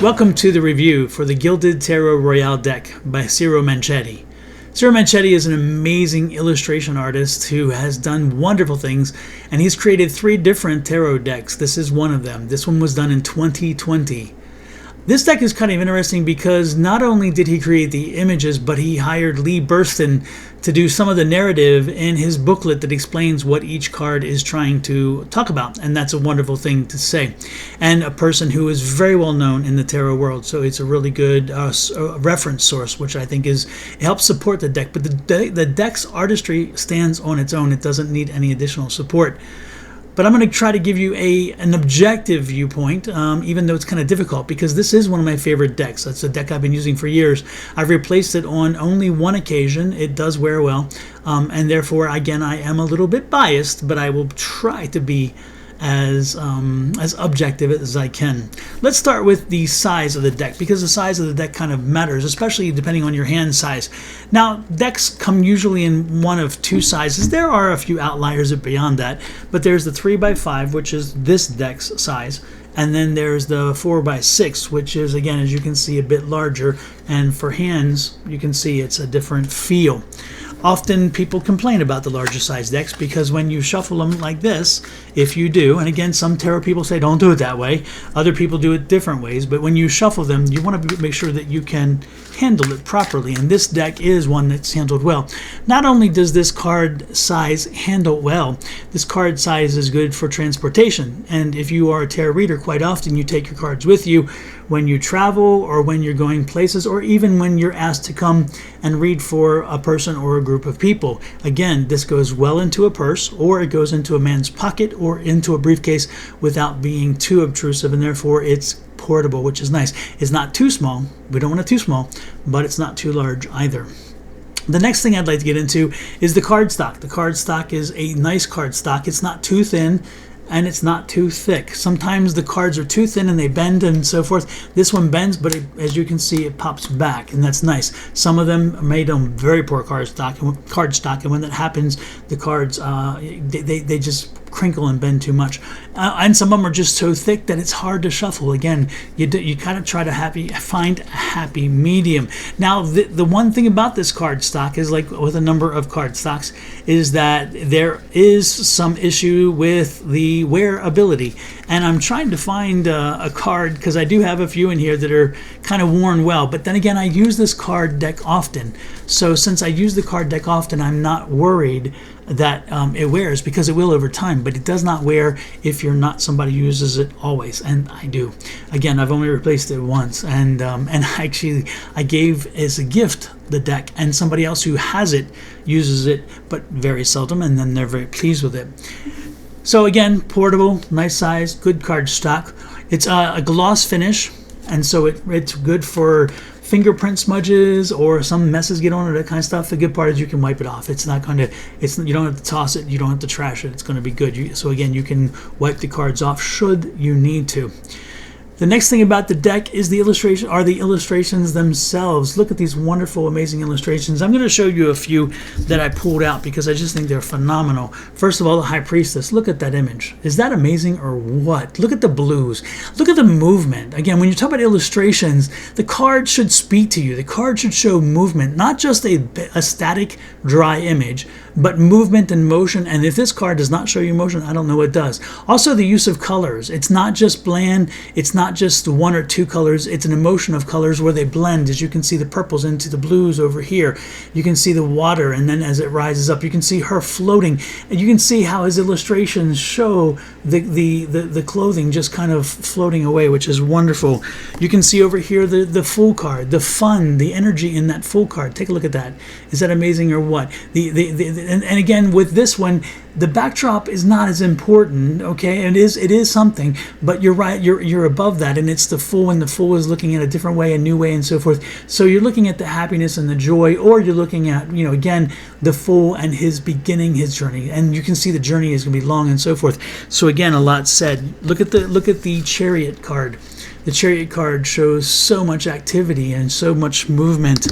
Welcome to the review for the Gilded Tarot Royale deck by Ciro Manchetti. Ciro Manchetti is an amazing illustration artist who has done wonderful things, and he's created 3 different tarot decks. This is one of them. This one was done in 2020. This deck is kind of interesting because not only did he create the images, but he hired Lee Burston to do some of the narrative in his booklet that explains what each card is trying to talk about, and that's a wonderful thing to say. And a person who is very well known in the tarot world, so it's a really good reference source, which I think helps support the deck. But the deck's artistry stands on its own. It doesn't need any additional support. But I'm going to try to give you an objective viewpoint, even though it's kind of difficult, because this is one of my favorite decks. That's a deck I've been using for years. I've replaced it on only one occasion. It does wear well, and therefore, again, I am a little bit biased, but I will try to be as objective as I can. Let's start with the size of the deck, because the size of the deck kind of matters, especially depending on your hand size. Now, decks come usually in one of 2 sizes. There are a few outliers beyond that, but there's the 3x5, which is this deck's size, and then there's the 4x6, which is, again, as you can see, a bit larger, and for hands, you can see it's a different feel. Often people complain about the larger size decks because when you shuffle them like this, if you do, and again, some tarot people say don't do it that way, other people do it different ways, but when you shuffle them, you want to make sure that you can handle it properly, and this deck is one that's handled well. Not only does this card size handle well, this card size is good for transportation, and if you are a tarot reader, quite often you take your cards with you when you travel or when you're going places, or even when you're asked to come and read for a person or a group of people. Again, this goes well into a purse, or it goes into a man's pocket or into a briefcase without being too obtrusive, and therefore it's portable, which is nice. It's not too small. We don't want it too small, but it's not too large either. The next thing I'd like to get into is the cardstock. The cardstock is a nice cardstock. It's not too thin, and it's not too thick. Sometimes the cards are too thin and they bend and so forth. This one bends, but as you can see, it pops back, and that's nice. Some of them are made on very poor cardstock, and when that happens, the cards they just crinkle and bend too much. And some of them are just so thick that it's hard to shuffle. Again, you kind of try to find a happy medium. Now, the one thing about this cardstock is, like with a number of cardstocks, is that there is some issue with the wearability. And I'm trying to find a card, because I do have a few in here that are kind of worn well. But then again, I use this card deck often. So since I use the card deck often, I'm not worried that it wears, because it will over time, but it does not wear if you're not somebody who uses it always, and I do. Again, I've only replaced it once, and actually I gave as a gift the deck, and somebody else who has it uses it, but very seldom, and then they're very pleased with it. So again, portable, nice size, good card stock. It's a gloss finish, and so it's good for fingerprint smudges or some messes get on it, that kind of stuff. The good part is you can wipe it off. It's not going to, you don't have to toss it, you don't have to trash it. It's going to be good. So again, you can wipe the cards off should you need to. The next thing about the deck is the illustrations themselves. Look at these wonderful, amazing illustrations. I'm going to show you a few that I pulled out because I just think they're phenomenal. First of all, the High Priestess. Look at that image. Is that amazing or what? Look at the blues. Look at the movement. Again, when you talk about illustrations, the card should speak to you. The card should show movement, not just a static, dry image, but movement and motion. And if this card does not show you motion, I don't know what does. Also, the use of colors. It's not just bland. It's not just 1 or 2 colors. It's an emotion of colors where they blend. As you can see, the purples into the blues over here. You can see the water, and then as it rises up, you can see her floating. And you can see how his illustrations show the clothing just kind of floating away, which is wonderful. You can see over here the Fool card, the fun, the energy in that Fool card. Take a look at that. Is that amazing or what? And again, with this one, the backdrop is not as important, okay? It is something, but you're right, you're above that, and it's the Fool, and the Fool is looking in a different way, a new way, and so forth. So you're looking at the happiness and the joy, or you're looking at, again, the Fool and his beginning, his journey, and you can see the journey is going to be long and so forth. So again, a lot said. Look at the Chariot card. The Chariot card shows so much activity and so much movement.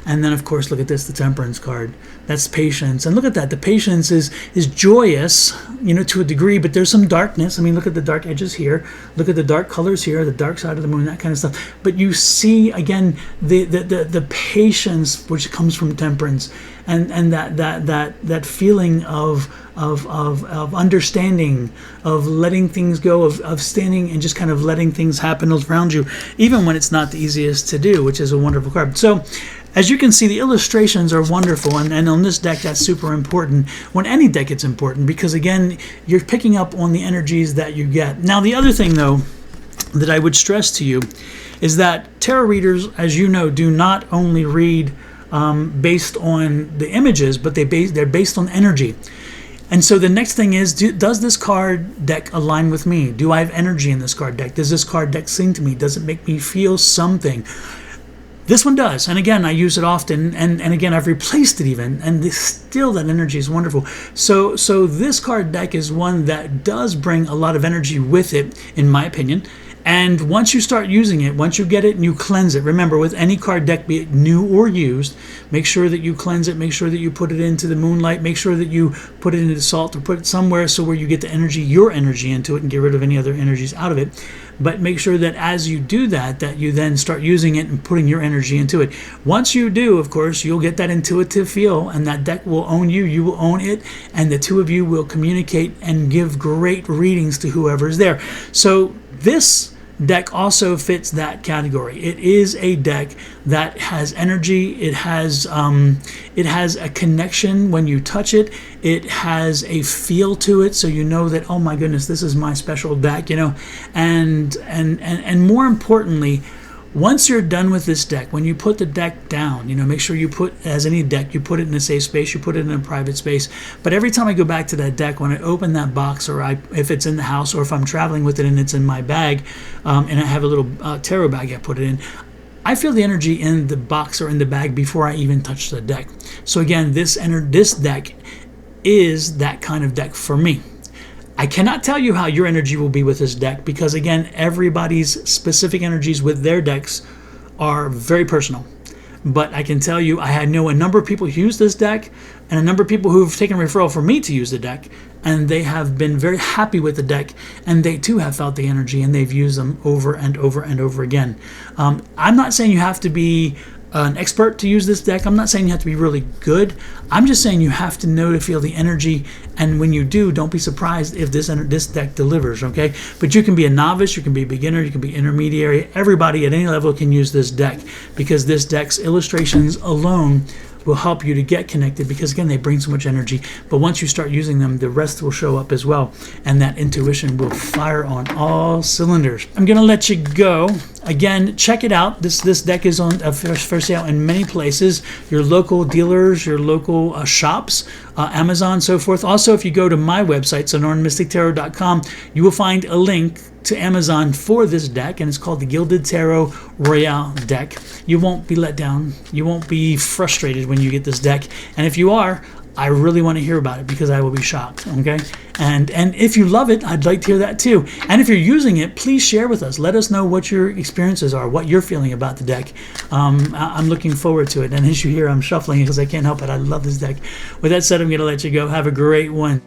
And then, of course, look at this, the Temperance card. That's patience. And look at that. The patience is joyous, to a degree, but there's some darkness. I mean, look at the dark edges here. Look at the dark colors here, the dark side of the moon, that kind of stuff. But you see, again, the patience which comes from Temperance, and that feeling of understanding, of letting things go, of standing and just kind of letting things happen around you, even when it's not the easiest to do, which is a wonderful card. So, as you can see, the illustrations are wonderful, and on this deck, that's super important. On any deck, it's important because, again, you're picking up on the energies that you get. Now, the other thing, though, that I would stress to you is that tarot readers, as you know, do not only read based on the images, but they're based on energy. And so the next thing is, does this card deck align with me? Do I have energy in this card deck? Does this card deck sing to me? Does it make me feel something? This one does, and again, I use it often, and again, I've replaced it even, and still that energy is wonderful. So this card deck is one that does bring a lot of energy with it, in my opinion. And once you start using it, once you get it and you cleanse it, remember, with any card deck, be it new or used, make sure that you cleanse it, make sure that you put it into the moonlight, make sure that you put it into the salt, or put it somewhere so where you get the energy, your energy into it, and get rid of any other energies out of it. But make sure that as you do that, that you then start using it and putting your energy into it. Once you do, of course, you'll get that intuitive feel, and that deck will own you, you will own it, and the two of you will communicate and give great readings to whoever is there. So this deck also fits that category. It is a deck that has energy. It has a connection when you touch it. It has a feel to it, so you know that, oh my goodness, this is my special deck, and more importantly, once you're done with this deck, when you put the deck down, make sure you put, as any deck, you put it in a safe space, you put it in a private space. But every time I go back to that deck, when I open that box, or if it's in the house, or if I'm traveling with it and it's in my bag, and I have a little tarot bag I put it in, I feel the energy in the box or in the bag before I even touch the deck. So again, this deck is that kind of deck for me. I cannot tell you how your energy will be with this deck because, again, everybody's specific energies with their decks are very personal. But I can tell you, I know a number of people who use this deck, and a number of people who have taken referral for me to use the deck, and they have been very happy with the deck, and they too have felt the energy, and they've used them over and over and over again. I'm not saying you have to be an expert to use this deck. I'm not saying you have to be really good. I'm just saying you have to know to feel the energy, and when you do, don't be surprised if this deck delivers, okay? But you can be a novice, you can be a beginner, you can be intermediary. Everybody at any level can use this deck because this deck's illustrations alone will help you to get connected because, again, they bring so much energy. But once you start using them, the rest will show up as well, and that intuition will fire on all cylinders. I'm going to let you go. Again, check it out. This deck is on for sale in many places, your local dealers, your local shops, Amazon, so forth. Also, if you go to my website, sonoranmystictarot.com, you will find a link to Amazon for this deck, and it's called the Gilded Tarot Royale deck. You won't be let down. You won't be frustrated when you get this deck, and if you are, I really want to hear about it because I will be shocked, okay? And if you love it, I'd like to hear that too. And if you're using it, please share with us. Let us know what your experiences are, what you're feeling about the deck. I'm looking forward to it. And as you hear, I'm shuffling it because I can't help it. I love this deck. With that said, I'm going to let you go. Have a great one.